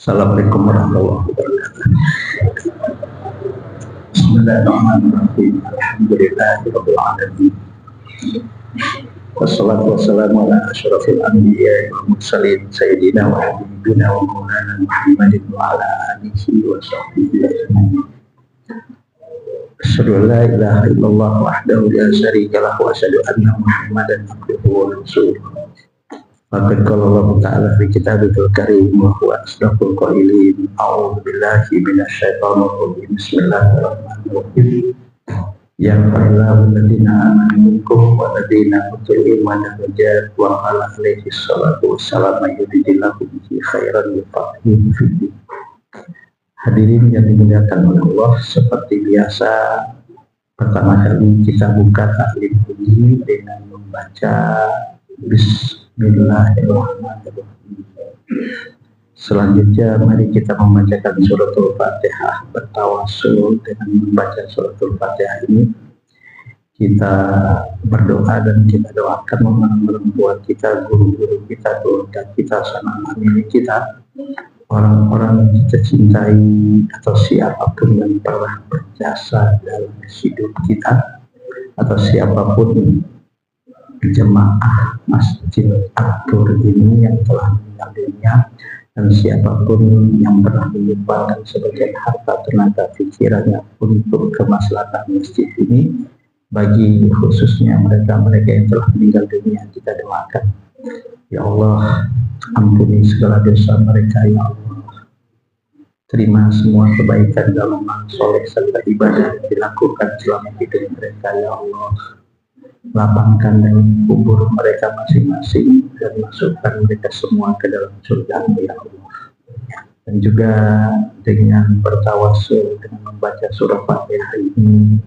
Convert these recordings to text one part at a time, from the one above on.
Assalamualaikum warahmatullahi wabarakatuh. Bismillahirrahmanirrahim. Alhamdulillahirabbil alamin. Wassalatu wassalamu ala asyrafil anbiya'i wal mursalin sayyidina wa habibina wa maulana Muhammadin wa ala alihi wa sahbihi ajma'in. Asyhadu an la ilaha illallah wahdahu la syarika lahu wa asyhadu anna Muhammadan abduhu wa rasuluh. Faqad qala Allah Ta'ala fi Kitabihil Karim wa huwa asdaqul qailin. A'udzu billahi minasyaitonir rajim. Bismillahirrahmanirrahim. Ya ayyuhalladzina amanu minkum walladzina utul ilma darajat wa qala alaihi salatu wassalamu yuridillahu bihi khairan yufaqihuhu fid din. Hadirin yang dimuliakan oleh Allah, seperti biasa pertama kali kita buka taklim ini dengan membaca Bismillahirrahmanirrahim. Selanjutnya mari kita membacakan suratul Fatihah, bertawassul dengan membaca suratul Fatihah ini. Kita berdoa dan kita doakan orang tua kita, guru-guru kita, keluarga kita, sanak famili kita, orang-orang yang kita cintai atau siapapun yang pernah berjasa dalam hidup kita, atau siapapun jemaah Masjid At-Tur ini yang telah meninggal dunia, dan siapapun yang pernah menyumbangkan sebagian harta, tenaga, pikirannya untuk kemaslahatan masjid ini, bagi khususnya mereka-mereka yang telah meninggal dunia, kita doakan, ya Allah, ampuni segala dosa mereka, ya Allah, terima semua kebaikan dalam amal soleh serta ibadah yang dilakukan selama hidup mereka, ya Allah. Lapangkan dalam kubur mereka masing-masing dan masukkan mereka semua ke dalam surga, ya Allah. Dan juga dengan bertawassul dengan membaca surah Fatihah ini,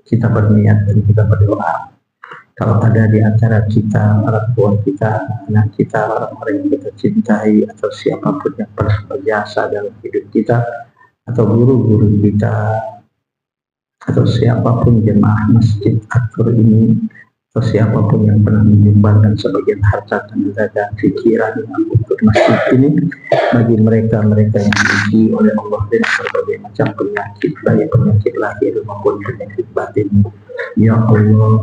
kita berniat dan kita berdoa, kalau ada di antara kita, orang tua kita, anak kita, orang-orang yang kita cintai, atau siapapun yang pernah berjasa dalam hidup kita, atau guru-guru kita, atau siapapun jemaah Masjid At-Tur ini, atau siapapun yang pernah menyumbangkan sebagian harta, tenaga, dan pikiran untuk masjid ini, bagi mereka-mereka yang diuji oleh Allah dengan berbagai macam penyakit, baik penyakit lahir maupun penyakit batin, ya Allah,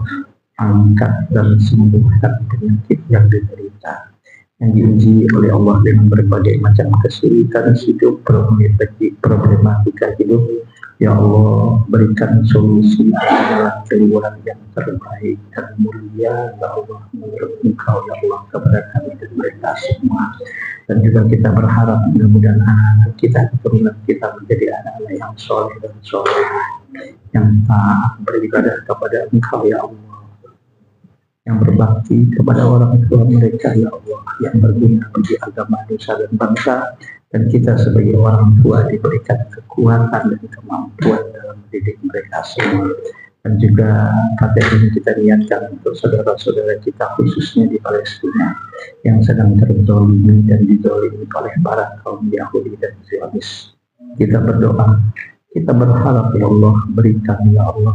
angkat dan sembuhkan penyakit yang diderita, yang diuji oleh Allah dengan berbagai macam kesulitan hidup, problematika hidup. Ya Allah, berikan solusi adalah keluar yang terbaik dan mulia, ya Allah, menurut Engkau, ya Allah, kepada kami dan mereka semua. Dan juga kita berharap mudah-mudahan anak-anak kita, keturunan kita menjadi anak-anak yang soleh dan solehah, yang taat beribadah kepada Engkau, ya Allah, yang berbakti kepada orang tua mereka, ya Allah, yang berguna bagi agama, nusa, dan bangsa. Dan kita sebagai orang tua diberikan kekuatan dan kemampuan dalam mendidik mereka semua. Dan juga Fatihah ini kita niatkan untuk saudara-saudara kita khususnya di Palestina yang sedang terzalimi dan dizalimi oleh para kaum Yahudi dan Zionis. Kita berdoa, kita berharap, ya Allah, berikan, ya Allah,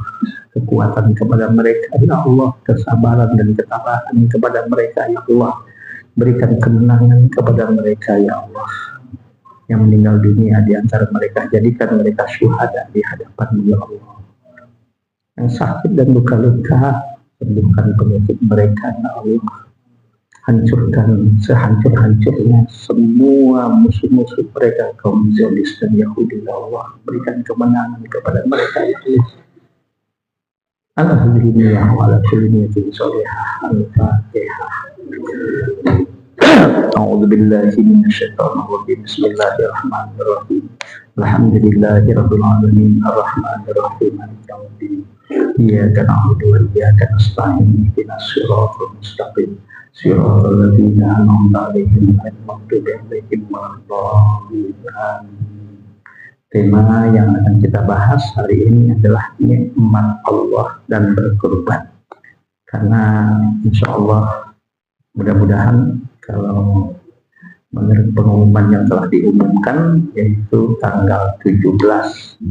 kekuatan kepada mereka, ya Allah, kesabaran dan ketabahan kepada mereka, ya Allah, berikan kemenangan kepada mereka, ya Allah, yang meninggal dunia di antara mereka, jadikan mereka syuhada di hadapan, ya Allah. Yang sakit dan luka-luka, sembuhkan penyakit mereka, ya Allah. Hancurkan sehancur-hancurnya semua musuh-musuh mereka, kaum Zionis dan Yahudi, ya Allah. Berikan kemenangan kepada mereka, ya Allah. Alhamdulillah wa ala kulli niyatin sholihah. Al-Fatihah. A'udzu billahi minasyaitonir rajim. Bismillahirrahmanirrahim. Alhamdulillahirabbil alamin arrahmanir rahim maliki yaumiddin. Iyyaka na'budu wa iyyaka nasta'in. Ihdinas siratal mustaqim. Siratal ladzina an'amta 'alaihim ghairil maghdubi 'alaihim waladdallin. Tema yang akan kita bahas hari ini adalah nikmat Allah dan berkorban. Karena insya Allah mudah-mudahan kalau menurut pengumuman yang telah diumumkan, yaitu tanggal 17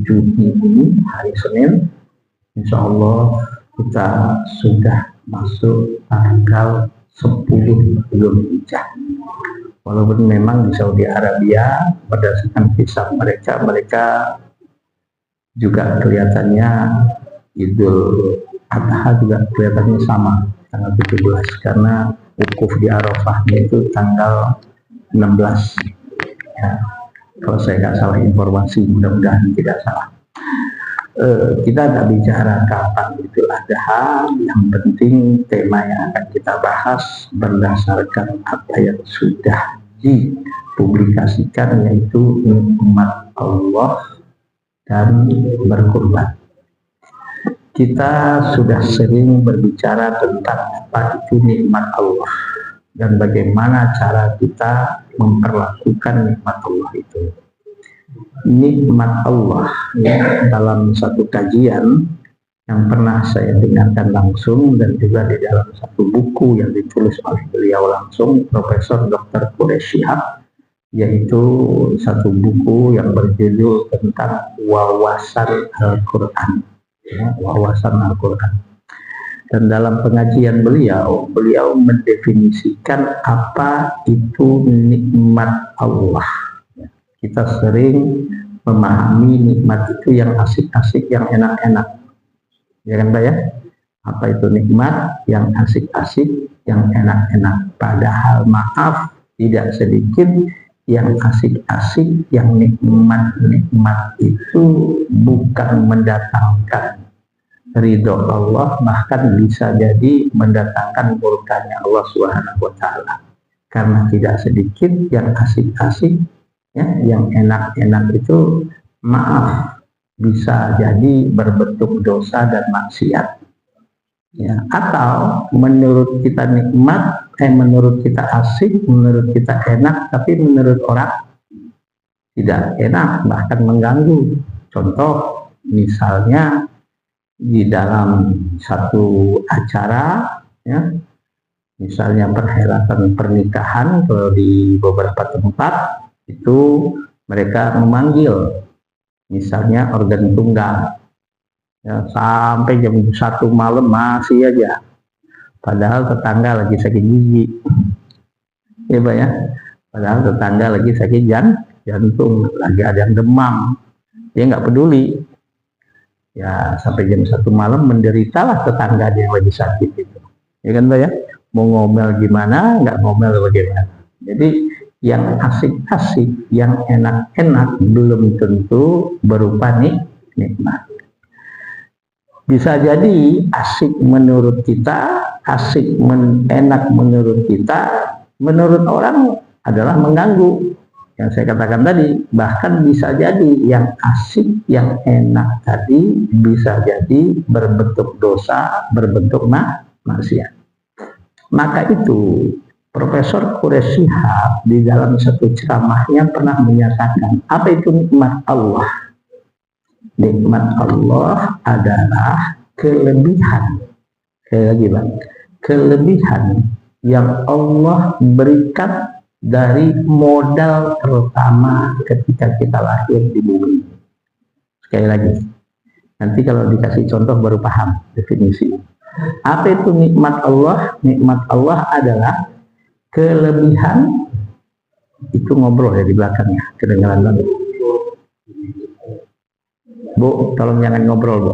Juni ini, hari Senin, insya Allah kita sudah masuk tanggal 10 Zulhijjah. Walaupun memang di Saudi Arabia berdasarkan hisab mereka juga kelihatannya Idul Adha juga kelihatannya sama tanggal 17, karena wukuf di Arafahnya itu tanggal 16 ya, kalau saya nggak salah informasi, mudah-mudahan tidak salah. Kita nggak bicara kapan Idul Adha, yang penting tema yang akan kita bahas berdasarkan apa yang sudah dipublikasikan, yaitu nikmat Allah dan berkurban. Kita sudah sering berbicara tentang apa itu nikmat Allah dan bagaimana cara kita memperlakukan nikmat Allah itu. Nikmat Allah ya, dalam satu kajian yang pernah saya dengarkan langsung dan juga di dalam satu buku yang ditulis oleh beliau langsung, Profesor Dr. Quraish Shihab, yaitu satu buku yang berjudul tentang wawasan Al-Quran ya, wawasan Al-Quran. Dan dalam pengajian beliau mendefinisikan apa itu nikmat Allah. Kita sering memahami nikmat itu yang asik-asik, yang enak-enak, ya kan Pak ya? Apa itu nikmat? Yang asik-asik, yang enak-enak. Padahal maaf, tidak sedikit yang asik-asik, yang nikmat itu bukan mendatangkan ridho Allah, bahkan bisa jadi mendatangkan murkanya Allah Subhanahu wa Ta'ala. Karena tidak sedikit yang asik-asik ya, yang enak-enak itu maaf bisa jadi berbentuk dosa dan maksiat ya. Atau menurut kita nikmat, menurut kita asik, menurut kita enak, tapi menurut orang tidak enak, bahkan mengganggu. Contoh misalnya di dalam satu acara ya, misalnya perhelatan pernikahan, kalau di beberapa tempat itu mereka memanggil misalnya organ tunggal ya, sampai jam 1 malam masih aja, padahal tetangga lagi sakit gigi ya Pak ya, padahal tetangga lagi sakit jantung, lagi ada yang demam, dia nggak peduli ya, sampai jam 1 malam menderitalah tetangga dia yang lagi sakit itu ya kan Pak ya, mau ngomel gimana, nggak ngomel bagaimana. Jadi yang asik-asik, yang enak-enak belum tentu berupa nikmat. Bisa jadi asik menurut kita, enak menurut kita, menurut orang adalah mengganggu. Yang saya katakan tadi, bahkan bisa jadi yang asik, yang enak tadi bisa jadi berbentuk dosa, berbentuk maksiat. Maka itu Profesor Quraish Shihab di dalam satu ceramahnya pernah menyatakan, apa itu nikmat Allah? Nikmat Allah adalah kelebihan, kelebihan yang Allah berikan dari modal pertama ketika kita lahir di bumi. Sekali lagi, nanti kalau dikasih contoh baru paham definisi. Apa itu nikmat Allah? Nikmat Allah adalah kelebihan, itu ngobrol ya di belakangnya, kedengaran banget. Bu, tolong jangan ngobrol, Bu.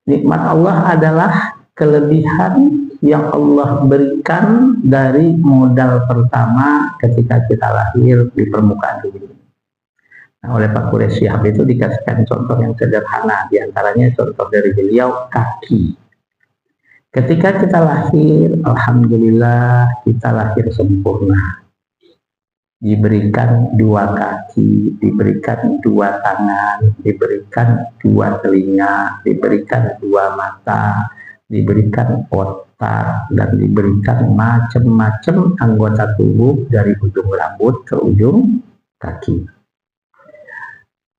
Nikmat Allah adalah kelebihan yang Allah berikan dari modal pertama ketika kita lahir di permukaan bumi. Nah, oleh Pak Quraish Shihab itu dikasihkan contoh yang sederhana, diantaranya contoh dari beliau kaki. Ketika kita lahir, alhamdulillah kita lahir sempurna. Diberikan 2 kaki, diberikan 2 tangan, diberikan 2 telinga, diberikan 2 mata, diberikan otak, dan diberikan macam-macam anggota tubuh dari ujung rambut ke ujung kaki.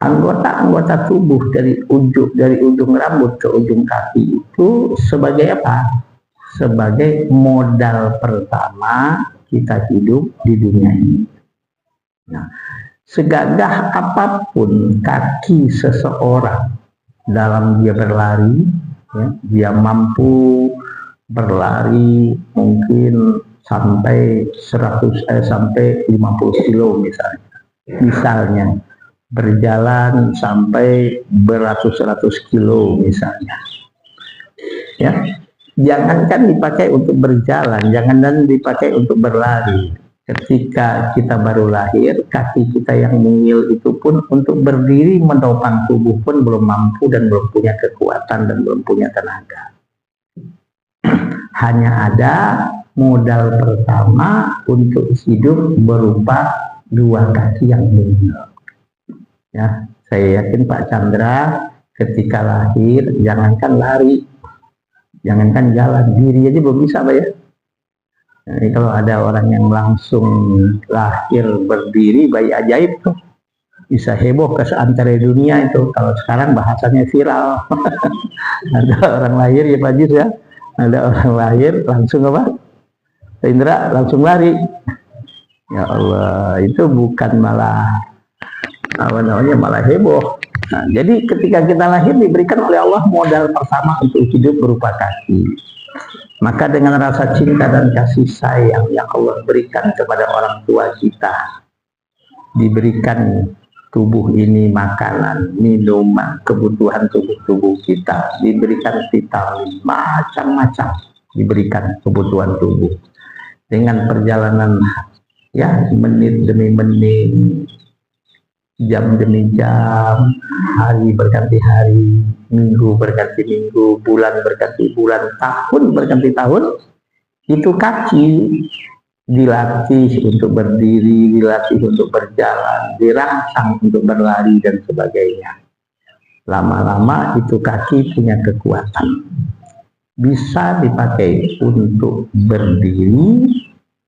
Anggota-anggota tubuh dari ujung rambut ke ujung kaki itu sebagai apa? Sebagai modal pertama kita hidup di dunia ini. Nah, segagah apapun kaki seseorang dalam dia berlari, ya, dia mampu berlari mungkin sampai 50 kilo misalnya berjalan sampai beratus-ratus kilo misalnya, ya. Jangankan dipakai untuk berjalan, jangan dipakai untuk berlari. Ketika kita baru lahir, kaki kita yang mungil itu pun untuk berdiri menopang tubuh pun belum mampu dan belum punya kekuatan dan belum punya tenaga. Hanya ada modal pertama untuk hidup berupa dua kaki yang mungil. Ya, saya yakin Pak Chandra ketika lahir jangankan lari, jangankan jalan, diri aja belum bisa, Pak ya. Jadi kalau ada orang yang langsung lahir berdiri, bayi ajaib tuh, bisa heboh ke seantero dunia itu. Kalau sekarang bahasanya viral. Ada orang lahir ya Pak Jis ya, ada orang lahir langsung apa? Indra langsung lari. Ya Allah, itu bukan malah malah heboh. Nah, jadi ketika kita lahir diberikan oleh Allah modal pertama untuk hidup berupa kaki. Maka dengan rasa cinta dan kasih sayang yang Allah berikan kepada orang tua kita, diberikan tubuh ini makanan, minuman, kebutuhan tubuh kita, diberikan vitamin, macam-macam, diberikan kebutuhan tubuh. Dengan perjalanan ya menit demi menit, jam demi jam, hari berganti hari, minggu berganti minggu, bulan berganti bulan, tahun berganti tahun, itu kaki dilatih untuk berdiri, dilatih untuk berjalan, dirangsang untuk berlari dan sebagainya. Lama-lama itu kaki punya kekuatan, bisa dipakai untuk berdiri,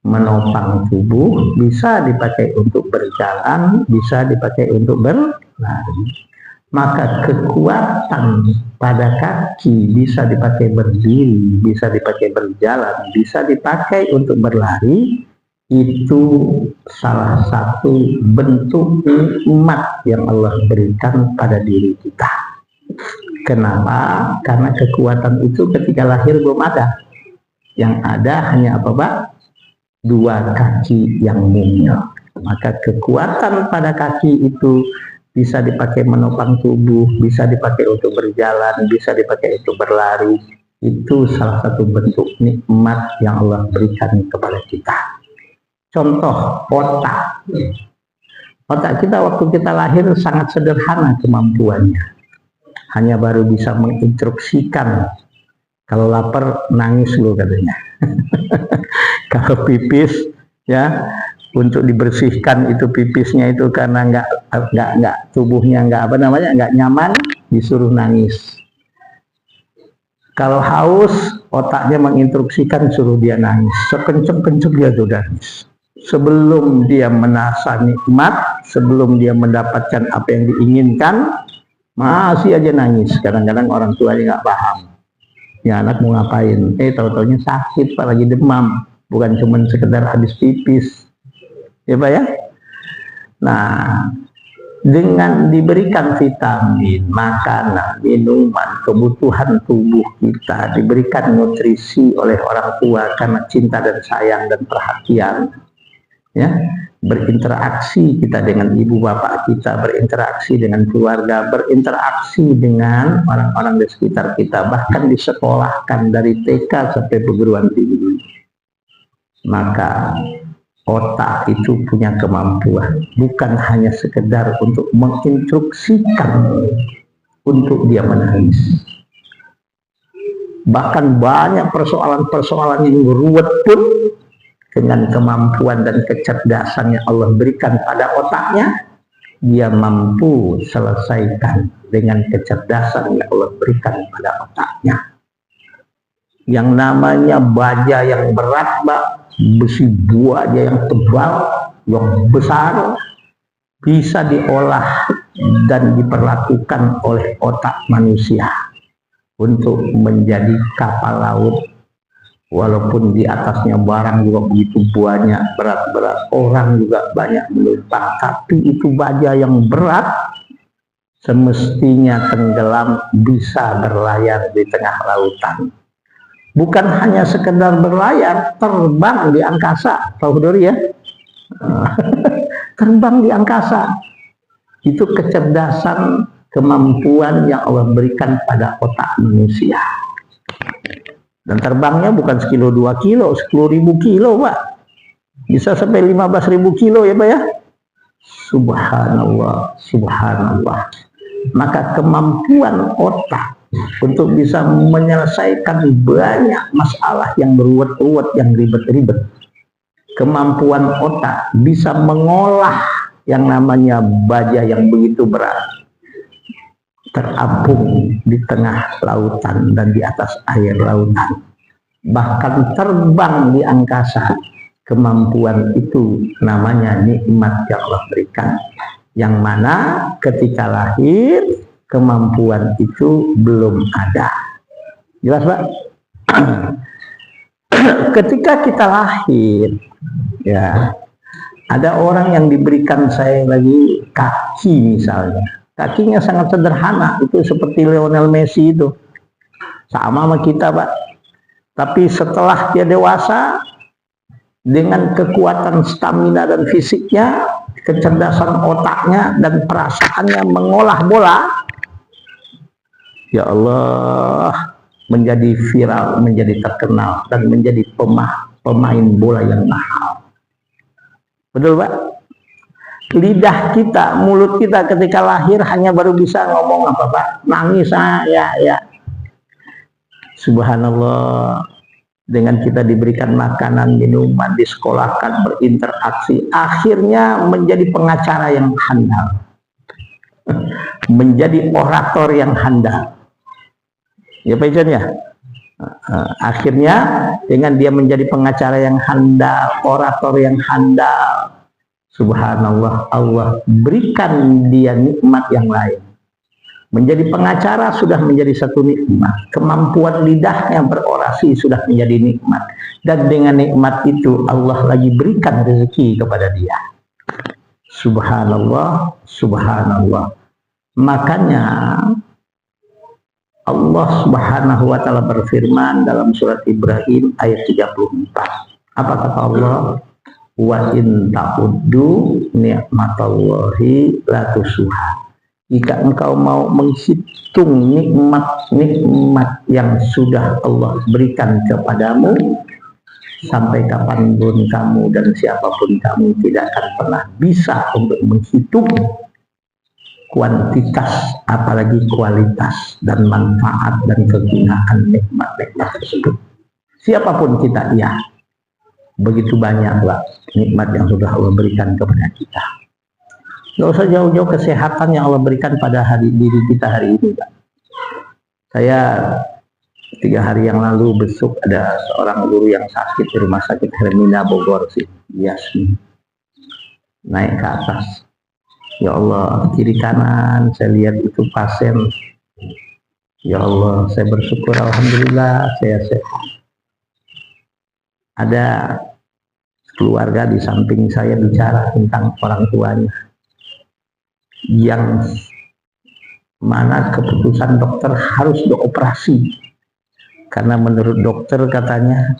menopang tubuh, bisa dipakai untuk berjalan, bisa dipakai untuk berlari. Maka kekuatan pada kaki bisa dipakai berdiri, bisa dipakai berjalan, bisa dipakai untuk berlari. Itu salah satu bentuk nikmat yang Allah berikan pada diri kita. Kenapa? Karena kekuatan itu ketika lahir belum ada. Yang ada hanya apa, Pak? Dua kaki yang mungil. Maka kekuatan pada kaki itu bisa dipakai menopang tubuh, bisa dipakai untuk berjalan, bisa dipakai untuk berlari. Itu salah satu bentuk nikmat yang Allah berikan kepada kita. Contoh otak. Otak kita waktu kita lahir sangat sederhana kemampuannya. Hanya baru bisa menginstruksikan. Kalau lapar nangis lo katanya. Kalau pipis ya untuk dibersihkan itu pipisnya itu karena nggak tubuhnya nggak nyaman, disuruh nangis. Kalau haus otaknya menginstruksikan suruh dia nangis, sekenceng-kenceng dia tuh nangis. Sebelum dia menasa nikmat, sebelum dia mendapatkan apa yang diinginkan, masih aja nangis. Kadang-kadang orang tuanya nggak paham. Ya anak mau ngapain? Tahu-taunya sakit, Pak, lagi demam. Bukan cuma sekedar habis pipis, ya Pak ya. Nah, dengan diberikan vitamin, makanan, minuman, kebutuhan tubuh kita, diberikan nutrisi oleh orang tua karena cinta dan sayang dan perhatian, ya, berinteraksi kita dengan ibu bapak kita, berinteraksi dengan keluarga, berinteraksi dengan orang-orang di sekitar kita, bahkan disekolahkan dari TK sampai perguruan tinggi. Maka otak itu punya kemampuan bukan hanya sekedar untuk menginstruksikan untuk dia menangis. Bahkan banyak persoalan-persoalan yang ruwet pun dengan kemampuan dan kecerdasan yang Allah berikan pada otaknya, dia mampu selesaikan dengan kecerdasan yang Allah berikan pada otaknya. Yang namanya baja yang berat, Mbak, besi baja yang tebal, yang besar, bisa diolah dan diperlakukan oleh otak manusia untuk menjadi kapal laut. Walaupun di atasnya barang juga begitu banyak, berat-berat, orang juga banyak menumpang, tapi itu baja yang berat semestinya tenggelam bisa berlayar di tengah lautan. bukan hanya sekedar berlayar, terbang di angkasa, Pak Hudori ya. Terbang di angkasa. Itu kecerdasan, kemampuan yang Allah berikan pada otak manusia. Dan terbangnya bukan sekilo 2 kilo, 10.000 kilo Pak. Bisa sampai 15.000 kilo ya Pak ya. Subhanallah, subhanallah. Maka kemampuan otak untuk bisa menyelesaikan banyak masalah yang beruwet-uwet, yang ribet-ribet. Kemampuan otak bisa mengolah yang namanya baja yang begitu berat, terapung di tengah lautan dan di atas air lautan, bahkan terbang di angkasa. Kemampuan itu namanya nikmat yang Allah berikan, yang mana ketika lahir kemampuan itu belum ada. Jelas Pak? Ketika kita lahir, ya, ada orang yang diberikan saya lagi kaki misalnya. Kakinya sangat sederhana, itu seperti Lionel Messi itu. Sama sama kita Pak. Tapi setelah dia dewasa, dengan kekuatan stamina dan fisiknya, kecerdasan otaknya dan perasaannya mengolah bola, ya Allah, menjadi viral, menjadi terkenal, dan menjadi pemain bola yang mahal. Betul Pak? Lidah kita, mulut kita ketika lahir hanya baru bisa ngomong apa Pak? Nangis ya. Subhanallah. Dengan kita diberikan makanan, minuman, disekolahkan, berinteraksi, akhirnya menjadi pengacara yang handal, menjadi orator yang handal. Ya Pak Ijan ya? Akhirnya dengan dia menjadi pengacara yang handal, orator yang handal, subhanallah, Allah berikan dia nikmat yang lain. Menjadi pengacara sudah menjadi satu nikmat. Kemampuan lidahnya berorasi sudah menjadi nikmat. Dan dengan nikmat itu Allah lagi berikan rezeki kepada dia. Subhanallah, subhanallah. Makanya Allah Subhanahu wa ta'ala berfirman dalam surat Ibrahim ayat 34. Apa kata Allah? Wa in ta'uddu ni'matallahi la tusuha. Jika engkau mau menghitung nikmat-nikmat yang sudah Allah berikan kepadamu, sampai kapanpun kamu dan siapapun kamu tidak akan pernah bisa untuk menghitung kuantitas, apalagi kualitas dan manfaat dan kegunaan nikmat-nikmat tersebut. Siapapun kita, ya, begitu banyaklah nikmat yang sudah Allah berikan kepada kita. Gak usah jauh-jauh kesehatan yang Allah berikan pada diri kita hari ini Pak. Saya 3 hari yang lalu besok ada seorang guru yang sakit di rumah sakit Hermina Bogor sih, Yasmin. Naik ke atas, ya Allah, kiri kanan saya lihat itu pasien. Ya Allah, saya bersyukur, alhamdulillah saya sehat. Ada keluarga di samping saya bicara tentang orang tuanya, yang mana keputusan dokter harus dioperasi karena menurut dokter katanya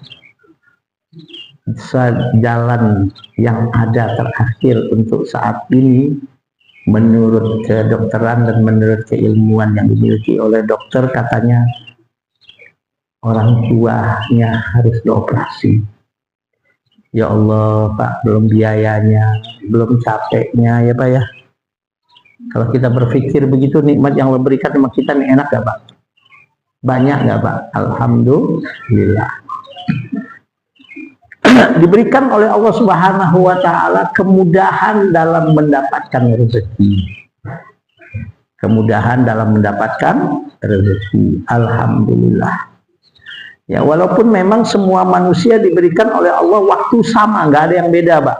jalan yang ada terakhir untuk saat ini menurut kedokteran dan menurut keilmuan yang dimiliki oleh dokter, katanya orang tuanya harus dioperasi. Ya Allah Pak, belum biayanya, belum capeknya ya Pak ya. Kalau kita berpikir begitu, nikmat yang Allah berikan sama kita nih enak gak Pak? Banyak gak Pak? Alhamdulillah. Diberikan oleh Allah Subhanahu wa ta'ala kemudahan dalam mendapatkan rezeki. Kemudahan dalam mendapatkan rezeki. Alhamdulillah. Ya, walaupun memang semua manusia diberikan oleh Allah waktu sama, nggak ada yang beda Pak.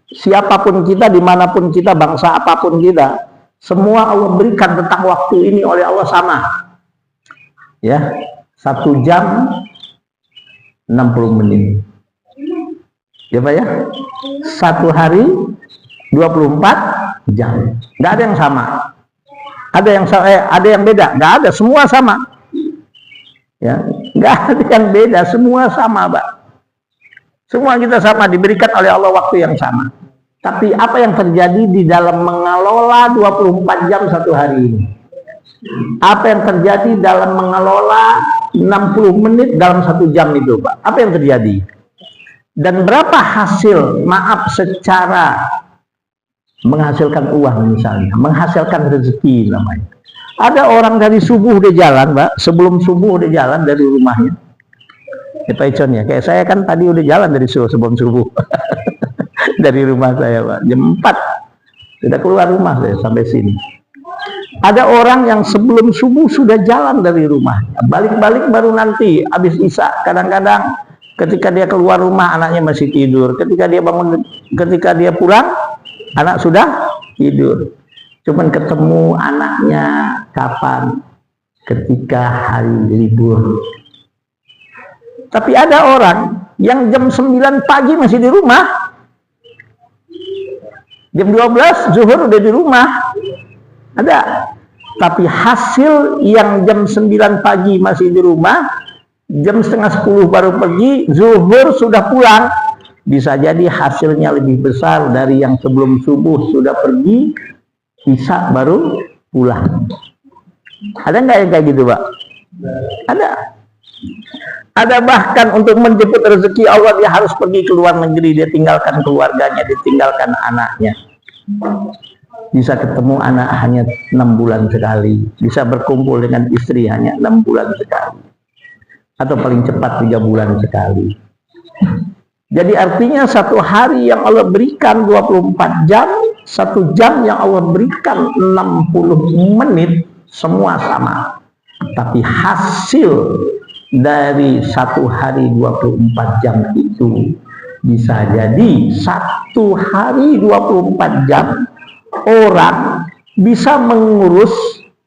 Siapapun kita, dimanapun kita, bangsa apapun kita, semua Allah berikan tentang waktu ini oleh Allah sama. Ya, 1 jam 60 menit. Ya Pak ya, 1 hari 24 jam. Nggak ada yang sama. Ada yang beda? Nggak ada, semua sama. Ya, nggak ada yang beda, semua sama, Pak. Semua kita sama, diberikan oleh Allah waktu yang sama. Tapi apa yang terjadi di dalam mengelola 24 jam satu hari ini? Apa yang terjadi dalam mengelola 60 menit dalam 1 jam itu, Pak? Apa yang terjadi? Dan berapa hasil, maaf, secara menghasilkan uang misalnya, menghasilkan rezeki namanya. Ada orang dari subuh udah jalan, Pak, sebelum subuh udah jalan dari rumahnya. Pak Icon ya, kayak saya kan tadi udah jalan dari sebelum subuh. Dari rumah saya, Pak, jam 4 sudah keluar rumah saya sampai sini. Ada orang yang sebelum subuh sudah jalan dari rumahnya, balik-balik baru nanti habis isya. Kadang-kadang ketika dia keluar rumah anaknya masih tidur, ketika dia bangun, ketika dia pulang anak sudah tidur. Cuman ketemu anaknya kapan? Ketika hari libur. Tapi ada orang yang jam 9 pagi masih di rumah, jam 12 zuhur udah di rumah. Ada. Tapi hasil yang jam 9 pagi masih di rumah, jam setengah 10 baru pergi, zuhur sudah pulang, bisa jadi hasilnya lebih besar dari yang sebelum subuh sudah pergi, isya baru pulang. Ada nggak yang kayak gitu, Pak? Ada. Ada bahkan untuk menjemput rezeki Allah dia harus pergi ke luar negeri, dia tinggalkan keluarganya, ditinggalkan anaknya. Bisa ketemu anak hanya 6 bulan sekali, bisa berkumpul dengan istri hanya 6 bulan sekali, atau paling cepat 3 bulan sekali. Jadi artinya satu hari yang Allah berikan 24 jam, 1 jam yang Allah berikan 60 menit, semua sama. Tapi hasil dari satu hari 24 jam itu bisa jadi satu hari 24 jam orang bisa mengurus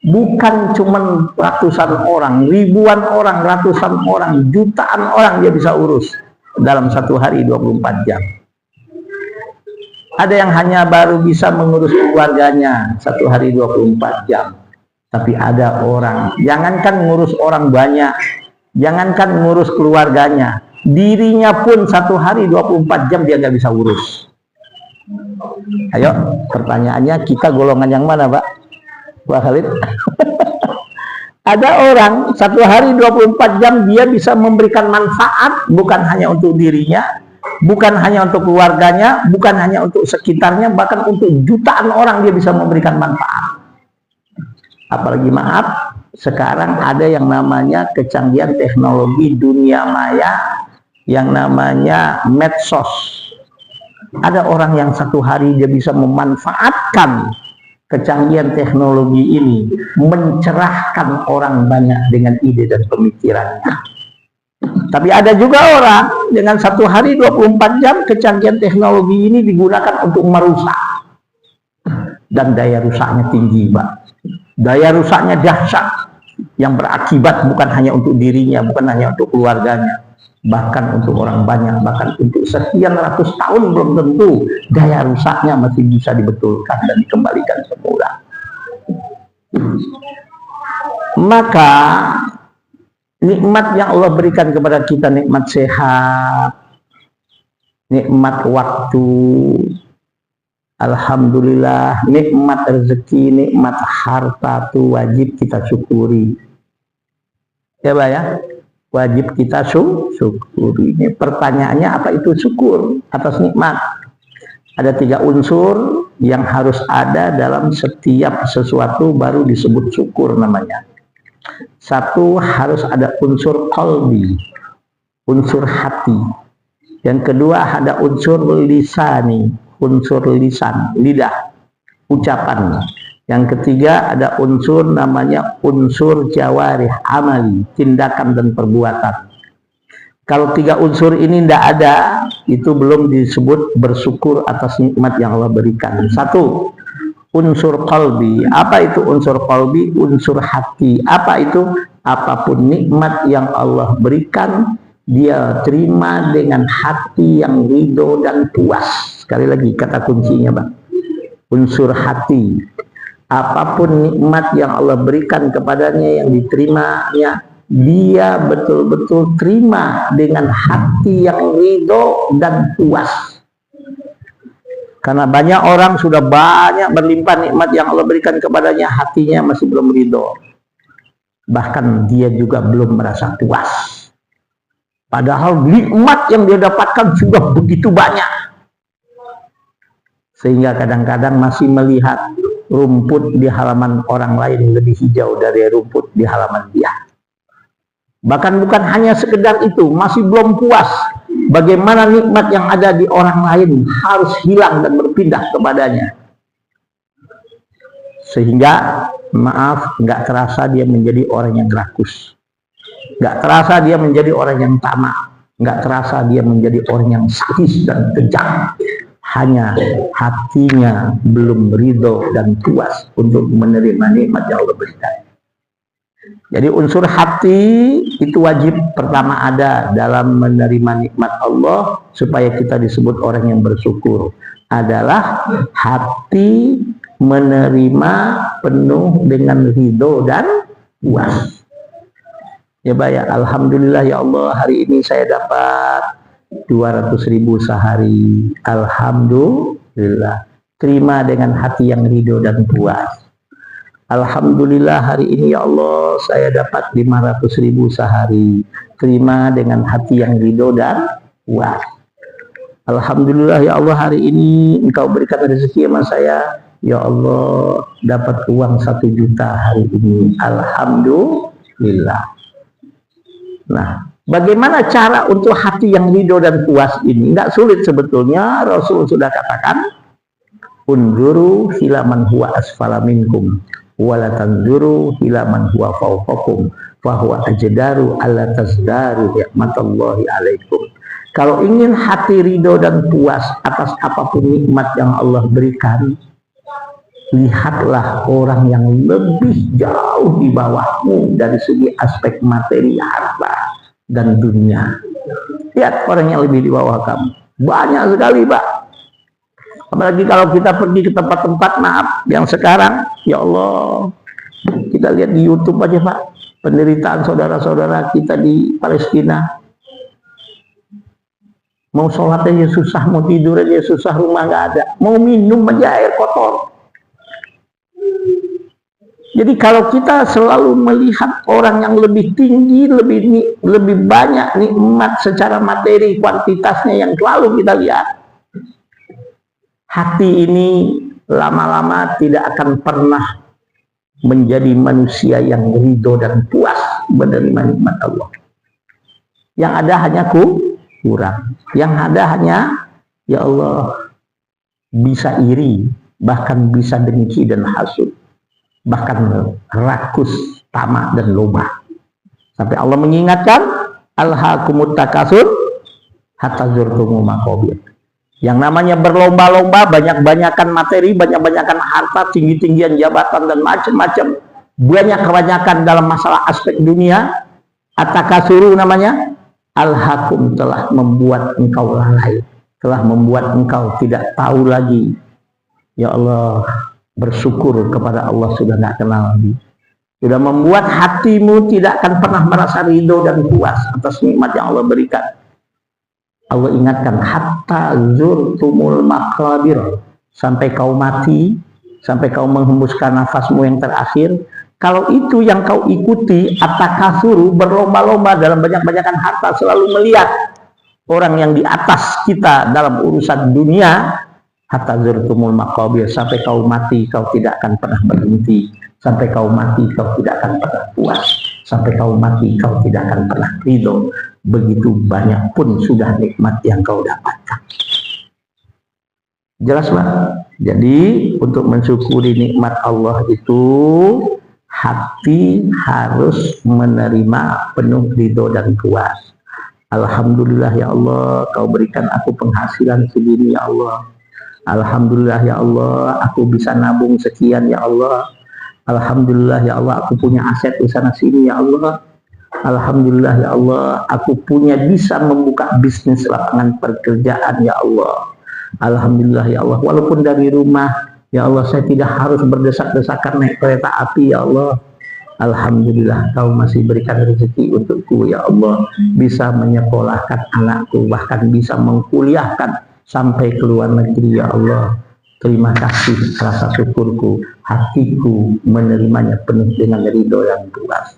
bukan cuma ratusan orang, ribuan orang, ratusan orang, jutaan orang dia bisa urus dalam satu hari 24 jam. Ada yang hanya baru bisa mengurus keluarganya satu hari 24 jam. Tapi ada orang, jangankan ngurus orang banyak, jangankan ngurus keluarganya, dirinya pun satu hari 24 jam dia nggak bisa urus. Ayo, pertanyaannya kita golongan yang mana, Pak? Pak Khalid? Ada orang satu hari 24 jam dia bisa memberikan manfaat bukan hanya untuk dirinya, bukan hanya untuk keluarganya, bukan hanya untuk sekitarnya, bahkan untuk jutaan orang dia bisa memberikan manfaat. Apalagi maaf, sekarang ada yang namanya kecanggihan teknologi dunia maya, yang namanya medsos. Ada orang yang satu hari dia bisa memanfaatkan kecanggihan teknologi ini, mencerahkan orang banyak dengan ide dan pemikirannya. Tapi ada juga orang dengan satu hari 24 jam kecanggihan teknologi ini digunakan untuk merusak. Dan daya rusaknya tinggi, Pak. Daya rusaknya dahsyat, yang berakibat bukan hanya untuk dirinya, bukan hanya untuk keluarganya, bahkan untuk orang banyak, bahkan untuk sekian ratus tahun belum tentu daya rusaknya masih bisa dibetulkan dan dikembalikan semula. Maka nikmat yang Allah berikan kepada kita, nikmat sehat, nikmat waktu, alhamdulillah, nikmat rezeki, nikmat harta itu wajib kita syukuri. Ya, Pak ya? Wajib kita syukuri. Ini pertanyaannya, apa itu syukur atas nikmat? Ada 3 unsur yang harus ada dalam setiap sesuatu baru disebut syukur namanya. 1, harus ada unsur qalbi, unsur hati. Yang kedua ada unsur lisani, unsur lisan, lidah, ucapan. Yang ketiga ada unsur namanya unsur jawarih, amali, tindakan dan perbuatan. Kalau 3 unsur ini tidak ada, itu belum disebut bersyukur atas nikmat yang Allah berikan. 1, unsur qalbi. Apa itu unsur qalbi? Unsur hati. Apa itu? Apapun nikmat yang Allah berikan, dia terima dengan hati yang ridho dan puas. Sekali lagi kata kuncinya, Bang. Unsur hati. Apapun nikmat yang Allah berikan kepadanya yang diterimanya dia betul-betul terima dengan hati yang ridho dan puas. Karena banyak orang sudah banyak berlimpah nikmat yang Allah berikan kepadanya, hatinya masih belum ridho. Bahkan dia juga belum merasa puas. Padahal nikmat yang dia dapatkan sudah begitu banyak. Sehingga kadang-kadang masih melihat rumput di halaman orang lain lebih hijau dari rumput di halaman dia. Bahkan bukan hanya sekedar itu, masih belum puas. Bagaimana nikmat yang ada di orang lain harus hilang dan berpindah kepadanya. Sehingga, maaf, nggak terasa dia menjadi orang yang rakus. Nggak terasa dia menjadi orang yang tamak. Nggak terasa dia menjadi orang yang sadis dan kejam. Hanya hatinya belum ridho dan puas untuk menerima nikmat yang Allah berikan. Jadi unsur hati itu wajib pertama ada dalam menerima nikmat Allah supaya kita disebut orang yang bersyukur. Adalah hati menerima penuh dengan ridho dan puas. Ya Pak, alhamdulillah ya Allah, hari ini saya dapat 200.000 sehari. Alhamdulillah. Terima dengan hati yang ridho dan puas. Alhamdulillah hari ini ya Allah saya dapat 500.000 sehari. Terima dengan hati yang ridho dan puas. Alhamdulillah ya Allah hari ini Engkau berikan rezeki sama saya. Ya Allah dapat uang 1 juta hari ini. Alhamdulillah. Nah, bagaimana cara untuk hati yang ridho dan puas ini? Enggak sulit sebetulnya. Rasul sudah katakan, unzuru hilaman huwa asfala minkum wala tanzuru hilaman huwa fawqakum fahuwa ajdaru alla tazdaru ni'matallahi alaikum. Kalau ingin hati ridho dan puas atas apapun nikmat yang Allah berikan, lihatlah orang yang lebih jauh di bawahmu dari segi aspek materi, harta, dan dunia. Lihat orang yang lebih di bawah kamu. Banyak sekali, Pak. Apalagi kalau kita pergi ke tempat-tempat, maaf, yang sekarang, ya Allah, kita lihat di YouTube aja Pak, penderitaan saudara-saudara kita di Palestina. Mau sholat aja susah, mau tidur aja susah, rumah nggak ada, mau minum aja air kotor. Jadi kalau kita selalu melihat orang yang lebih tinggi, lebih banyak nikmat secara materi, kuantitasnya yang selalu kita lihat, hati ini lama-lama tidak akan pernah menjadi manusia yang ridho dan puas menerima nikmat Allah. Yang ada hanya kurang. Yang ada hanya, ya Allah, bisa iri, bahkan bisa dengki dan hasud, bahkan rakus, tamak dan loba. Sampai Allah mengingatkan, alhaakumut takasur hatta zurtumul maqabir. Yang namanya berlomba-lomba, banyak-banyakan materi, banyak-banyakan harta, tinggi-tinggian jabatan dan macam-macam, banyak-banyakan dalam masalah aspek dunia. At-takasuru namanya, alhaakum telah membuat engkau lalai, telah membuat engkau tidak tahu lagi. Ya Allah, bersyukur kepada Allah sudah tidak kenal lagi. Sudah membuat hatimu tidak akan pernah merasa ridho dan puas atas nikmat yang Allah berikan. Allah ingatkan, hatta zurtumul maqabir, sampai kau mati, sampai kau menghembuskan nafasmu yang terakhir. Kalau itu yang kau ikuti, at-takasuru, berlomba-lomba dalam banyak-banyakan harta, selalu melihat orang yang di atas kita dalam urusan dunia, hatta zurtumul maqabir, sampai kau mati kau tidak akan pernah berhenti, sampai kau mati kau tidak akan pernah puas, sampai kau mati kau tidak akan pernah ridho. Begitu banyak pun sudah nikmat yang kau dapatkan. Jelas Pak? Jadi untuk mensyukuri nikmat Allah itu, hati harus menerima penuh ridho dan puas. Alhamdulillah ya Allah, kau berikan aku penghasilan segini ya Allah. Alhamdulillah ya Allah, aku bisa nabung sekian ya Allah. Alhamdulillah ya Allah, aku punya aset di sana sini ya Allah. Alhamdulillah ya Allah, aku punya bisa membuka bisnis lapangan pekerjaan ya Allah. Alhamdulillah ya Allah, walaupun dari rumah ya Allah saya tidak harus berdesak-desakan naik kereta api ya Allah. Alhamdulillah kau masih berikan rezeki untukku ya Allah, bisa menyekolahkan anakku, bahkan bisa mengkuliahkan sampai ke luar negeri ya Allah. Terima kasih, rasa syukurku, hatiku menerimanya penuh dengan ridho yang luas.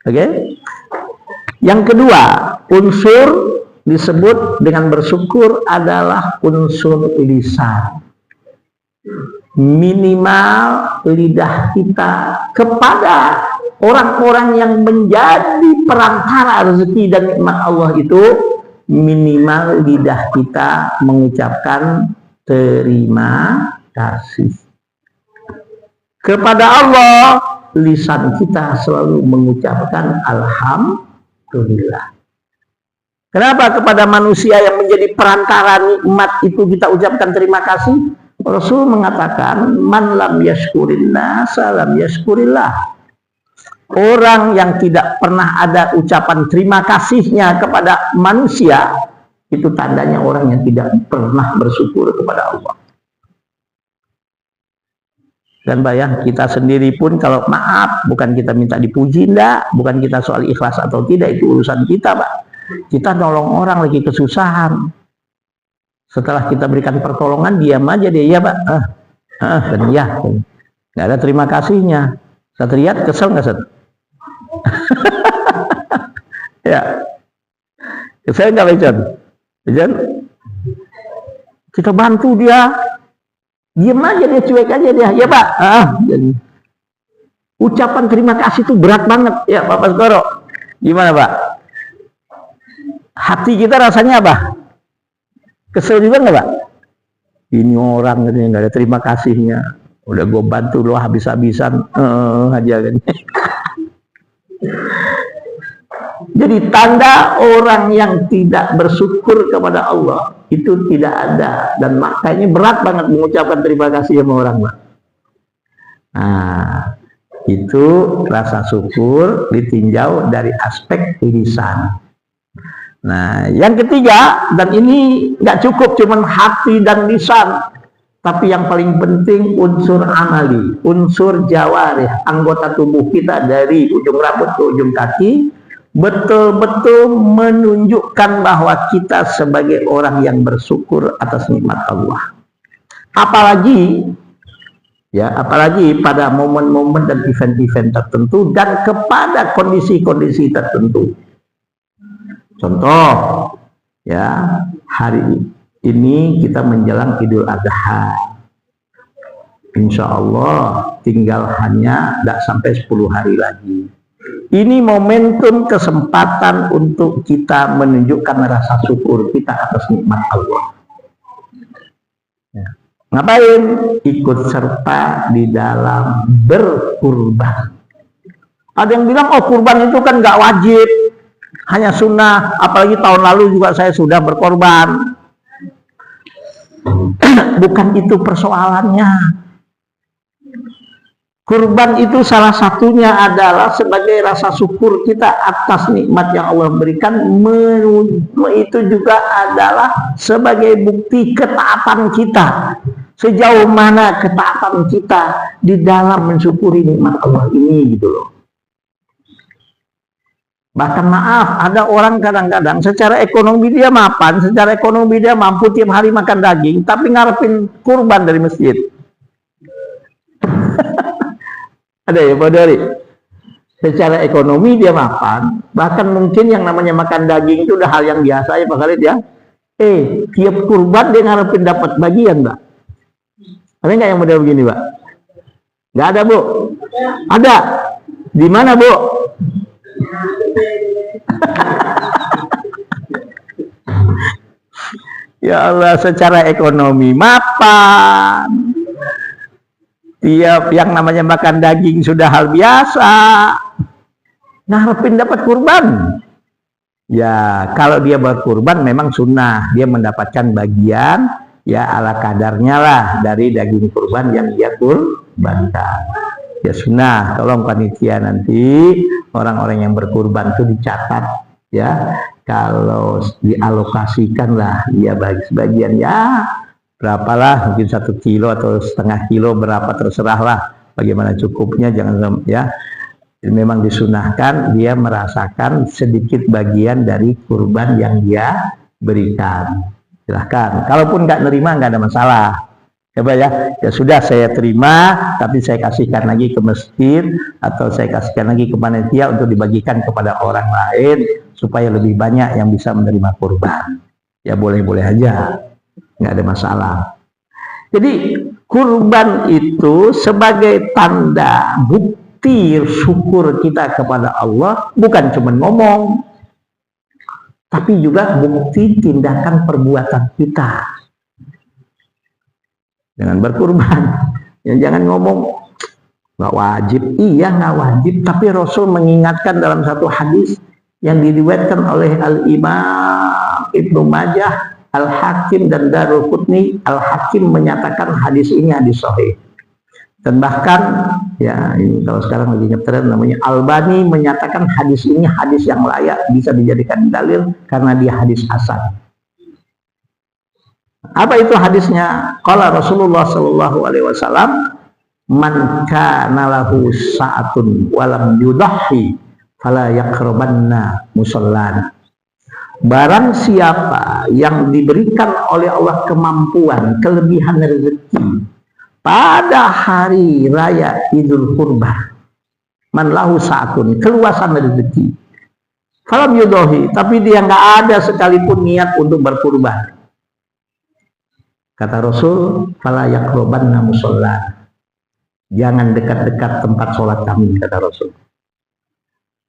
Oke? Yang kedua, unsur disebut dengan bersyukur adalah unsur lisan. Minimal lidah kita kepada orang-orang yang menjadi perantara rezeki dan nikmat Allah itu, minimal lidah kita mengucapkan terima kasih. Kepada Allah, lisan kita selalu mengucapkan alhamdulillah. Kenapa kepada manusia yang menjadi perantara nikmat itu kita ucapkan terima kasih? Rasul mengatakan, man lam yashkurillah salam yashkurillah. Orang yang tidak pernah ada ucapan terima kasihnya kepada manusia, itu tandanya orang yang tidak pernah bersyukur kepada Allah. Dan bayang, kita sendiri pun kalau maaf, bukan kita minta dipuji, enggak, bukan kita soal ikhlas atau tidak, itu urusan kita, Pak. Kita nolong orang lagi kesusahan. Setelah kita berikan pertolongan, diam aja dia, ya Pak, dan ya, nggak ada terima kasihnya. Saya teriak, kesel nggak Sat? Ya, kesel nggak Lejon? Lejon, kita bantu dia, diam aja dia, cuek aja dia, ya Pak. Jadi, ucapan terima kasih itu berat banget, ya Pak Baskoro. Gimana Pak? Hati kita rasanya apa? Kesel juga nggak Pak? Ini orang katanya nggak ada terima kasihnya. Udah gue bantu lo habis-habisan aja kan. Jadi tanda orang yang tidak bersyukur kepada Allah itu tidak ada, dan makanya berat banget mengucapkan terima kasih sama orang Pak. Nah, itu rasa syukur ditinjau dari aspek lisan. Nah, yang ketiga, dan ini nggak cukup cuman hati dan lisan, tapi yang paling penting unsur amali, unsur jawarih, anggota tubuh kita dari ujung rambut ke ujung kaki, betul-betul menunjukkan bahwa kita sebagai orang yang bersyukur atas nikmat Allah. Apalagi pada momen-momen dan event-event tertentu dan kepada kondisi-kondisi tertentu. Contoh, ya, hari ini kita menjelang Idul Adha. Insya Allah tinggal hanya tidak sampai 10 hari lagi. Ini momentum kesempatan untuk kita menunjukkan rasa syukur kita atas nikmat Allah. Ya. Ngapain? Ikut serta di dalam berkurban. Ada yang bilang, oh kurban itu kan nggak wajib, hanya sunnah, apalagi tahun lalu juga saya sudah berkorban. Bukan itu persoalannya. Kurban itu salah satunya adalah sebagai rasa syukur kita atas nikmat yang Allah berikan. Itu juga adalah sebagai bukti ketaatan kita. Sejauh mana ketaatan kita di dalam mensyukuri nikmat Allah ini, gitu loh. Bahkan maaf, ada orang kadang-kadang secara ekonomi dia mapan, secara ekonomi dia mampu tiap hari makan daging, tapi ngarepin kurban dari masjid. Ada ya Pak Dari? Secara ekonomi dia mapan, bahkan mungkin yang namanya makan daging itu udah hal yang biasa ya Pak Khalid ya. Tiap kurban dia ngarepin dapat bagian Mbak. Ada nggak yang model begini Pak? Nggak ada Bu? Ada. Di mana Bu? Ya Allah, secara ekonomi mapan, tiap yang namanya makan daging sudah hal biasa, ngarepin dapat kurban. Ya kalau dia berkurban memang sunnah, dia mendapatkan bagian ya ala kadarnya lah dari daging kurban yang dia kurbankan. Ya sunnah, tolong panitia nanti orang-orang yang berkurban itu dicatat ya, kalau dialokasikan lah dia bagi sebagian ya berapalah, mungkin 1 kilo atau setengah kilo, berapa terserah lah bagaimana cukupnya, jangan ya Jadi memang disunahkan dia merasakan sedikit bagian dari kurban yang dia berikan. Silahkan. Kalaupun nggak nerima nggak ada masalah. Coba ya sudah saya terima, tapi saya kasihkan lagi ke masjid atau saya kasihkan lagi ke panitia untuk dibagikan kepada orang lain supaya lebih banyak yang bisa menerima kurban. Ya boleh-boleh aja, nggak ada masalah. Jadi kurban itu sebagai tanda bukti syukur kita kepada Allah, bukan cuma ngomong, tapi juga bukti tindakan perbuatan kita. Dengan berkurban, ya, jangan ngomong nggak wajib. Iya nggak wajib, tapi Rasul mengingatkan dalam satu hadis yang diriwayatkan oleh Al-Imam Ibnu Majah, Al-Hakim dan Daruqutni. Al-Hakim menyatakan hadis ini hadis sahih. Dan bahkan ya ini kalau sekarang lagi ngetren namanya Albani menyatakan hadis ini hadis yang layak bisa dijadikan dalil karena dia hadis hasan. Apa itu hadisnya? Qala Rasulullah sallallahu alaihi wasallam, "Man kana lahu sa'atun wa lam yudahhi fala yaqrabanna musallana." Barang siapa yang diberikan oleh Allah kemampuan, kelebihan rezeki pada hari raya Idul Kurban, man lahu sa'atun, keluasan rezeki, falam yudahhi, tapi dia nggak ada sekalipun niat untuk berkurban. Kata Rasul, fala yaqrabanna musallana. Jangan dekat-dekat tempat sholat kami, kata Rasul.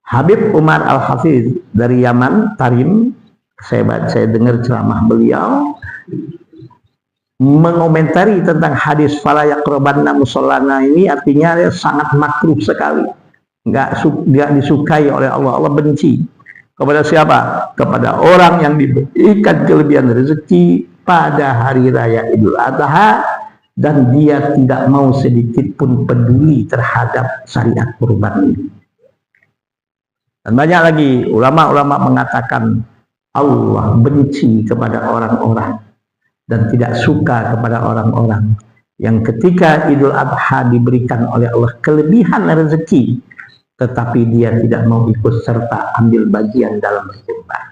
Habib Umar Al-Hafiz dari Yaman, Tarim, saya dengar ceramah beliau mengomentari tentang hadis fala yaqrabanna musallana ini, artinya sangat makruh sekali. Nggak disukai oleh Allah. Allah benci. Kepada siapa? Kepada orang yang diberikan kelebihan rezeki pada hari raya Idul Adha dan dia tidak mau sedikit pun peduli terhadap syariat kurban ini. Dan banyak lagi ulama-ulama mengatakan Allah benci kepada orang-orang dan tidak suka kepada orang-orang yang ketika Idul Adha diberikan oleh Allah kelebihan rezeki, tetapi dia tidak mau ikut serta ambil bagian dalam kurban.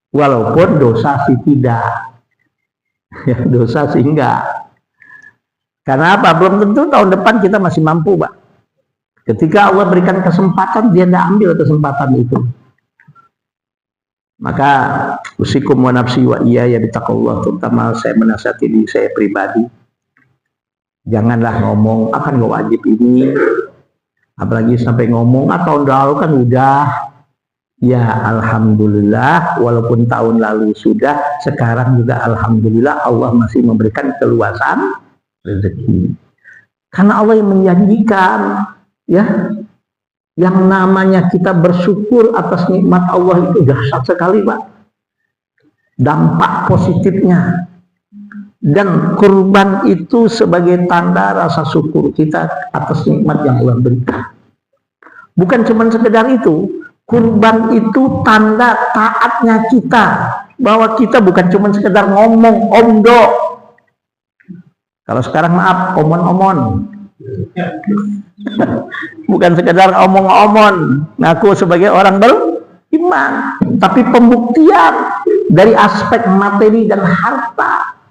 Walaupun dosa sih tidak. Ya, dosa sih enggak. Karena apa? Belum tentu tahun depan kita masih mampu, Pak. Ketika Allah berikan kesempatan, dia tidak ambil kesempatan itu. Maka usikum wa nafsi wa iyaya bitaqwallah, terutama saya menasihati diri saya pribadi. Janganlah ngomong akan nggak wajib ini, apalagi sampai ngomong tahun lalu kan udah. Ya alhamdulillah, walaupun tahun lalu sudah, sekarang juga alhamdulillah Allah masih memberikan keluasan rezeki. Karena Allah yang menjanjikan, ya, yang namanya kita bersyukur atas nikmat Allah itu dahsyat sekali, Pak. Dampak positifnya. Dan kurban itu sebagai tanda rasa syukur kita atas nikmat yang Allah berikan. Bukan cuma sekedar itu. Kurban itu tanda taatnya kita, bahwa kita bukan cuma sekedar ngomong omdo. Kalau sekarang maaf, omon-omon. Bukan sekedar omong-omon, ngaku sebagai orang beriman, tapi pembuktian dari aspek materi dan harta.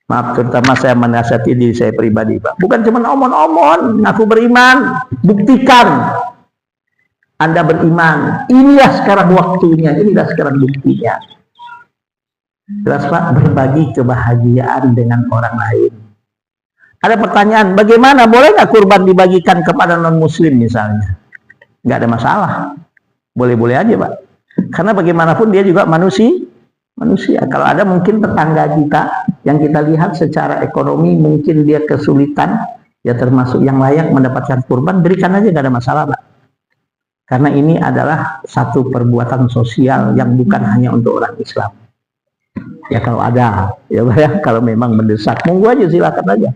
Maaf, terutama saya menasihati diri saya pribadi, Pak. Bukan cuma omon-omon, ngaku beriman, buktikan Anda beriman. Inilah sekarang waktunya, inilah sekarang buktinya. Jelas, Pak, berbagi kebahagiaan dengan orang lain. Ada pertanyaan, bagaimana, boleh nggak kurban dibagikan kepada non-muslim misalnya? Nggak ada masalah. Boleh-boleh aja, Pak. Karena bagaimanapun dia juga manusia. Kalau ada mungkin tetangga kita yang kita lihat secara ekonomi mungkin dia kesulitan, ya termasuk yang layak mendapatkan kurban, berikan aja, nggak ada masalah, Pak. Karena ini adalah satu perbuatan sosial yang bukan hanya untuk orang Islam. Ya kalau ada, ya Pak, ya, kalau memang mendesak, monggo aja, silakan aja.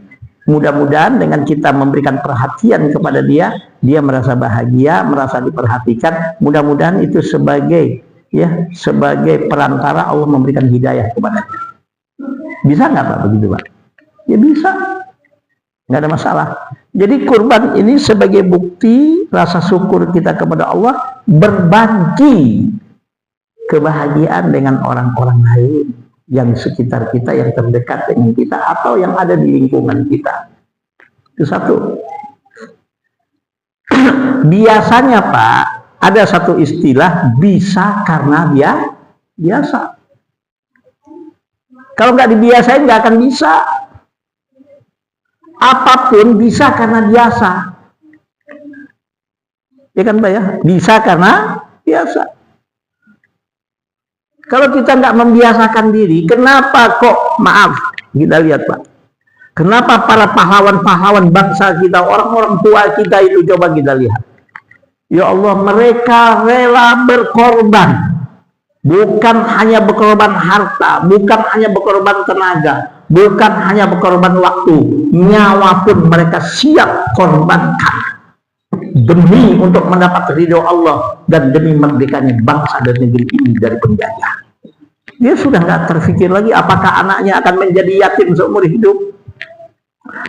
Mudah-mudahan dengan kita memberikan perhatian kepada dia, dia merasa bahagia, merasa diperhatikan. Mudah-mudahan itu sebagai perantara Allah memberikan hidayah kepadanya. Bisa nggak, Pak, begitu, Pak? Ya bisa, nggak ada masalah. Jadi kurban ini sebagai bukti rasa syukur kita kepada Allah, berbagi kebahagiaan dengan orang-orang lain yang sekitar kita, yang terdekat dengan kita, atau yang ada di lingkungan kita. Itu satu. Biasanya Pak, ada satu istilah, bisa karena dia biasa. Kalau nggak dibiasain nggak akan bisa. Apapun bisa karena biasa. Ya kan Pak ya? Bisa karena biasa. Kalau kita nggak membiasakan diri, kenapa kok, maaf, kita lihat Pak, kenapa para pahlawan-pahlawan bangsa kita, orang-orang tua kita itu, coba kita lihat. Ya Allah, mereka rela berkorban. Bukan hanya berkorban harta, bukan hanya berkorban tenaga, bukan hanya berkorban waktu, nyawa pun mereka siap korbankan demi untuk mendapat ridho Allah dan demi merdekanya bangsa dan negeri ini dari penjajah. Dia sudah nggak terfikir lagi apakah anaknya akan menjadi yatim seumur hidup,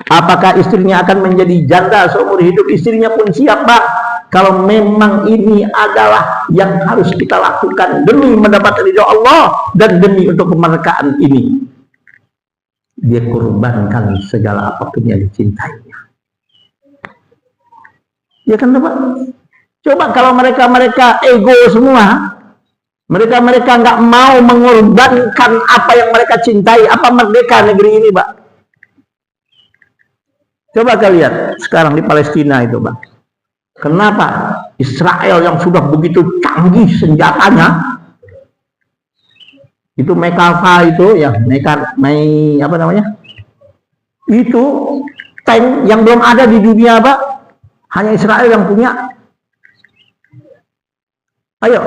apakah istrinya akan menjadi janda seumur hidup. Istrinya pun siap Pak, kalau memang ini adalah yang harus kita lakukan demi mendapat ridho Allah dan demi untuk kemerdekaan ini. Dia korbankan segala apapun yang dicintainya. Ya kan Pak? Coba kalau mereka ego semua, mereka nggak mau mengorbankan apa yang mereka cintai, apa merdeka negeri ini Pak. Coba kalian sekarang di Palestina itu Pak. Kenapa Israel yang sudah begitu canggih senjatanya, itu Merkava itu ya, apa namanya? Itu tank yang belum ada di dunia Pak, hanya Israel yang punya. Ayo,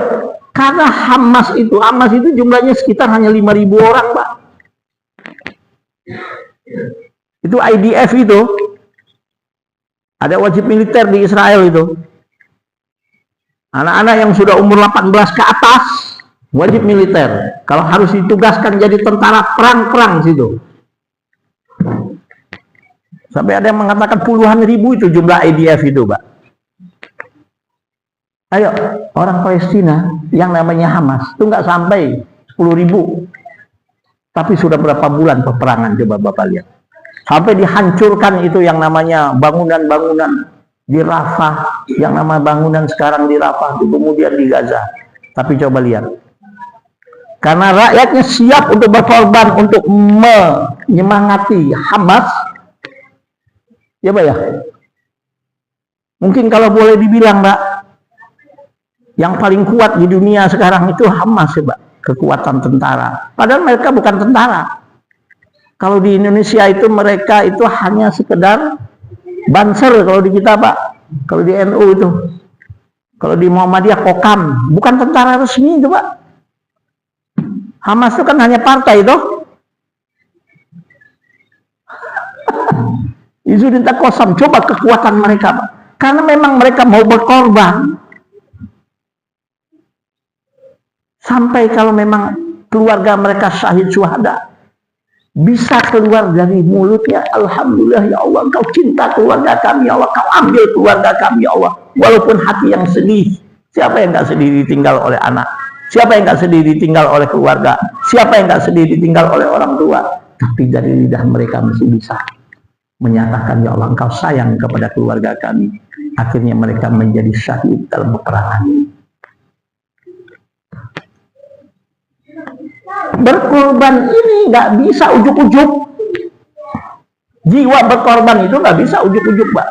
karena Hamas itu jumlahnya sekitar hanya 5.000 orang Pak. Itu IDF itu. Ada wajib militer di Israel itu. Anak-anak yang sudah umur 18 ke atas wajib militer. Kalau harus ditugaskan jadi tentara perang situ. Sampai ada yang mengatakan puluhan ribu itu jumlah IDF itu, Pak. Ayo, orang Palestina yang namanya Hamas itu nggak sampai 10.000. Tapi sudah berapa bulan peperangan, coba Bapak lihat. Sampai dihancurkan itu yang namanya bangunan-bangunan di Rafah, yang nama bangunan sekarang di Rafah, kemudian di Gaza. Tapi coba lihat, karena rakyatnya siap untuk berkorban untuk menyemangati Hamas, ya Pak ya. Mungkin kalau boleh dibilang Pak, yang paling kuat di dunia sekarang itu Hamas ya Pak, kekuatan tentara. Padahal mereka bukan tentara. Kalau di Indonesia itu mereka itu hanya sekedar banser kalau di kita Pak. Kalau di NU itu. Kalau di Muhammadiyah Kokam. Bukan tentara resmi itu Pak. Hamas itu kan hanya partai itu. Izzuddin Qassam, coba kekuatan mereka Pak. Karena memang mereka mau berkorban. Sampai kalau memang keluarga mereka syahid syuhada, bisa keluar dari mulutnya, alhamdulillah ya Allah, Engkau cinta keluarga kami ya Allah, Kau ambil keluarga kami ya Allah, walaupun hati yang sedih. Siapa yang gak sedih ditinggal oleh anak? Siapa yang gak sedih ditinggal oleh keluarga? Siapa yang gak sedih ditinggal oleh orang tua? Tapi dari lidah mereka masih bisa menyatakan ya Allah, Engkau sayang kepada keluarga kami. Akhirnya mereka menjadi syahid dalam peperangan ini. Berkorban ini nggak bisa ujuk-ujuk. Jiwa berkorban itu nggak bisa ujuk-ujuk Pak.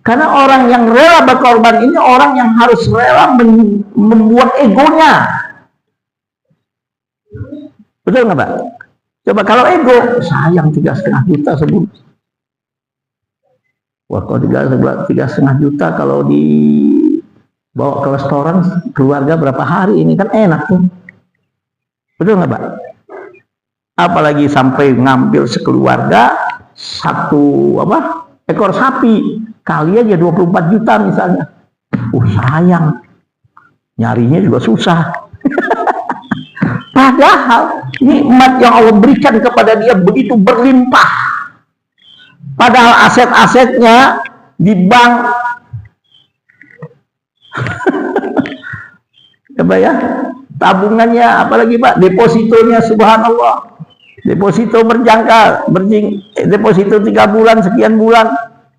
Karena orang yang rela berkorban ini orang yang harus rela membuat egonya. Betul nggak Pak? Coba kalau ego, sayang 3,5 juta sebulan. Wah, kalau 3,5 juta kalau dibawa ke restoran keluarga berapa hari ini kan enak tuh. Betul nggak Pak? Apalagi sampai ngambil sekeluarga satu ekor sapi, kali aja 24 juta misalnya. Sayang, nyarinya juga susah. Padahal nikmat yang Allah berikan kepada dia begitu berlimpah. Padahal aset-asetnya di bank. Coba ya, tabungannya, apalagi Pak, depositonya subhanallah. Deposito deposito 3 bulan, sekian bulan.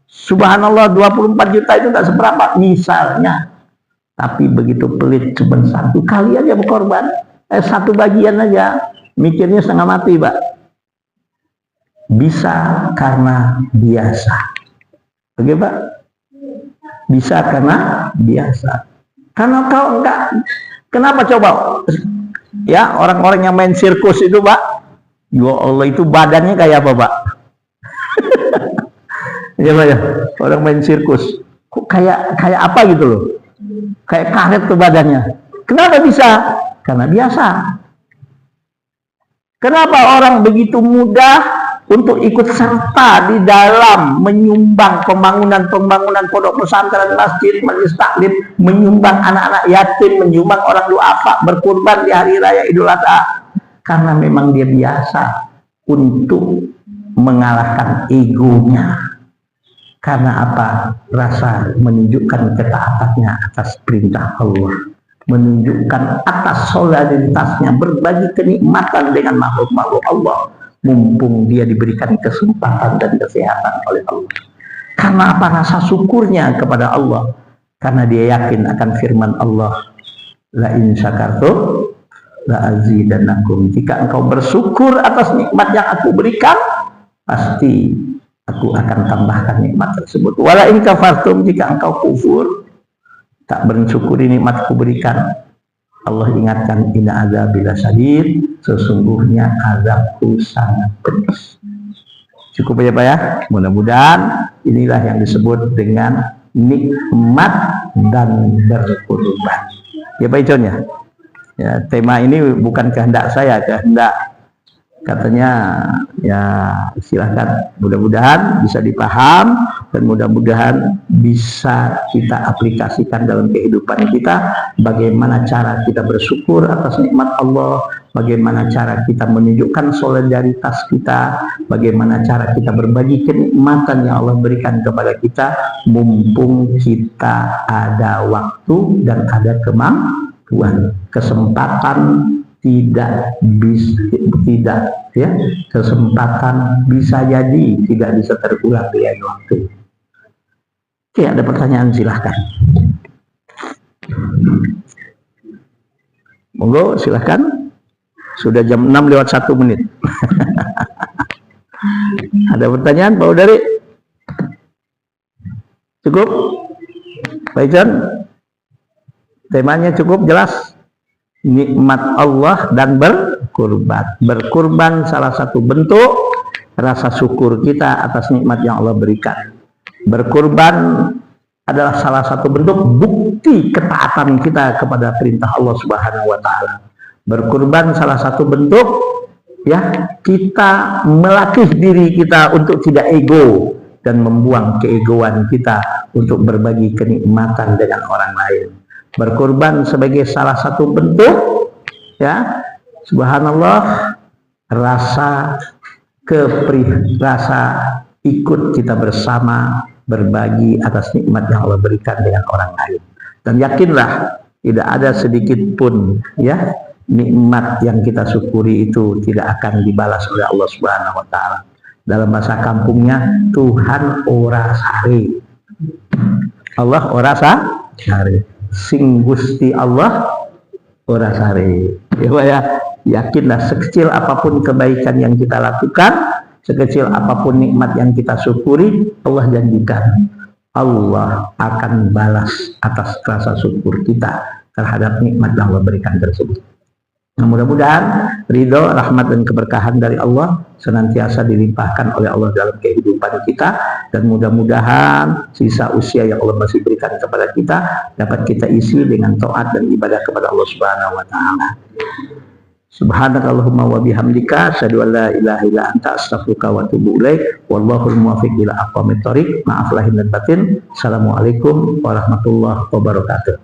Subhanallah, 24 juta itu tak seberapa misalnya. Tapi begitu pelit, cuma 1 kali aja berkorban. 1 bagian aja, mikirnya setengah mati Pak. Bisa karena biasa. Oke Pak? Bisa karena biasa. Karena kau enggak, kenapa coba? Ya, orang-orang yang main sirkus itu Pak, ya Allah, itu badannya kayak apa Pak? Ya Pak ya, orang main sirkus, kok kayak apa gitu loh? Kayak karet tuh badannya. Kenapa bisa? Karena biasa. Kenapa orang begitu mudah untuk ikut serta di dalam menyumbang pembangunan pondok pesantren, masjid, majelis taklim, menyumbang anak-anak yatim, menyumbang orang duafa, berkurban di hari raya Idul Adha? Karena memang dia biasa untuk mengalahkan egonya. Karena apa? Rasa menunjukkan ketaatannya atas perintah Allah, menunjukkan atas solidaritasnya, berbagi kenikmatan dengan makhluk-makhluk Allah, mumpung dia diberikan kesempatan dan kesehatan oleh Allah. Karena apa? Rasa syukurnya kepada Allah, karena dia yakin akan firman Allah, la in syakartum la azidannakum. Jika engkau bersyukur atas nikmat yang aku berikan, pasti aku akan tambahkan nikmat tersebut. Wala in kafartum, jika engkau kufur, tak bersyukuri nikmat aku berikan, Allah ingatkan, inna azabil syadid, sesungguhnya azabku sangat pedih. Cukup ya Pak ya. Mudah-mudahan inilah yang disebut dengan nikmat dan berkorban. Ya Pak Icon ya. Ya, tema ini bukan kehendak saya, kehendak katanya ya, silahkan, mudah-mudahan bisa dipaham dan mudah-mudahan bisa kita aplikasikan dalam kehidupan kita. Bagaimana cara kita bersyukur atas nikmat Allah, bagaimana cara kita menunjukkan solidaritas kita, bagaimana cara kita berbagi kenikmatan yang Allah berikan kepada kita, mumpung kita ada waktu dan ada kemampuan. Kesempatan kesempatan bisa jadi tidak bisa terulang di lain waktu. Oke, ada pertanyaan silahkan. Monggo silahkan. Sudah jam 6 lewat 1 menit. Ada pertanyaan Pak Udari? Cukup? Pak Ican? Temanya cukup jelas? Nikmat Allah dan berkurban. Berkurban salah satu bentuk rasa syukur kita atas nikmat yang Allah berikan. Berkurban adalah salah satu bentuk bukti ketaatan kita kepada perintah Allah Subhanahu wa taala. Berkurban salah satu bentuk ya, kita melatih diri kita untuk tidak ego dan membuang keegoan kita untuk berbagi kenikmatan dengan orang lain. Berkorban sebagai salah satu bentuk ya, subhanallah, rasa rasa ikut kita bersama berbagi atas nikmat yang Allah berikan dengan orang lain. Dan yakinlah tidak ada sedikit pun ya nikmat yang kita syukuri itu tidak akan dibalas oleh Allah Subhanahu wa taala. Dalam bahasa kampungnya, Tuhan ora sare. Allah ora sare. Sing Gusti Allah ora sare. Ya Pak ya, yakinlah sekecil apapun kebaikan yang kita lakukan, sekecil apapun nikmat yang kita syukuri, Allah janjikan Allah akan balas atas rasa syukur kita terhadap nikmat yang Allah berikan tersebut. Nah, mudah-mudahan ridho, rahmat dan keberkahan dari Allah senantiasa dilimpahkan oleh Allah dalam kehidupan kita, dan mudah-mudahan sisa usia yang Allah masih berikan kepada kita dapat kita isi dengan taat dan ibadah kepada Allah Subhanahu wa taala. Subhanakallahumma wa bihamdika asyhadu an la ilaha illa anta astaghfiruka wa atubu ilaik. Wallahul muwaffiq ila aqwamit thoriq. Maaf lahir dan batin. Assalamualaikum warahmatullahi wabarakatuh.